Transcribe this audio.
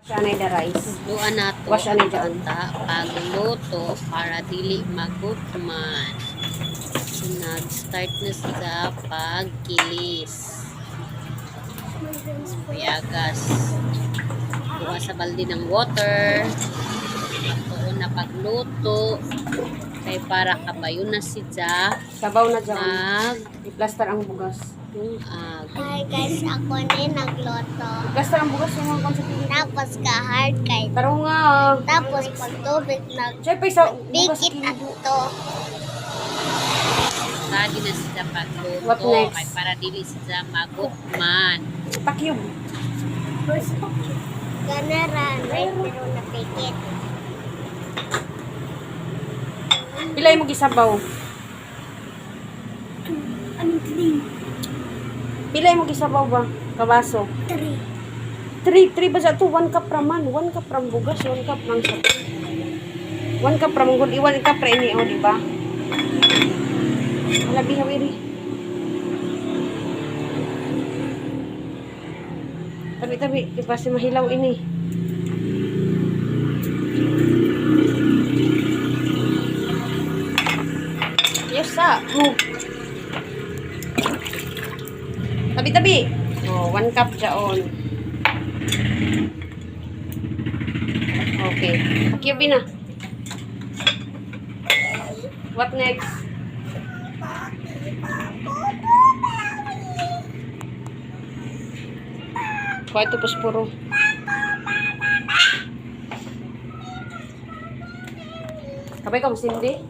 Sanay the rice. Luan nato Wash ang ani dyan. bata pagluto para dili magutman. So, nag-start na sa pagkilis. Piagas. Kuha sa balde ng water. Tuon na pagluto. Kay para kabayo na siya Sabaw na dyan. I-plaster ang bugas. mag Hi guys, ako na nagloto. I-plaster ang bugas yung mga konsepto. Tapos ka-hard kay. Pero nga. Tapos pag tubig Siyempre sa bugas. nagpikit ato. lagi na siya pagluto. What next? Kay para dili siya magutman. Pakyub. Ganaran, right pero napikit. Pilay mo gisabaw. Pilay mo gisabaw ba? Kabaso. 3 ba sa to? 1 cup raman. 1 cup ram bugas. 1 cup ng sabaw. 1 cup ram gud. 1 cup ra ini, di ba? Wala bihawiri. Tabi-tabi. Di ba si mahilaw ini? Yes, move. Tabi-tabi. Oh, 1 cup dyan. Okay. Pakyubin na. What next? Kuha ito puspuro. Kapay ka masindi?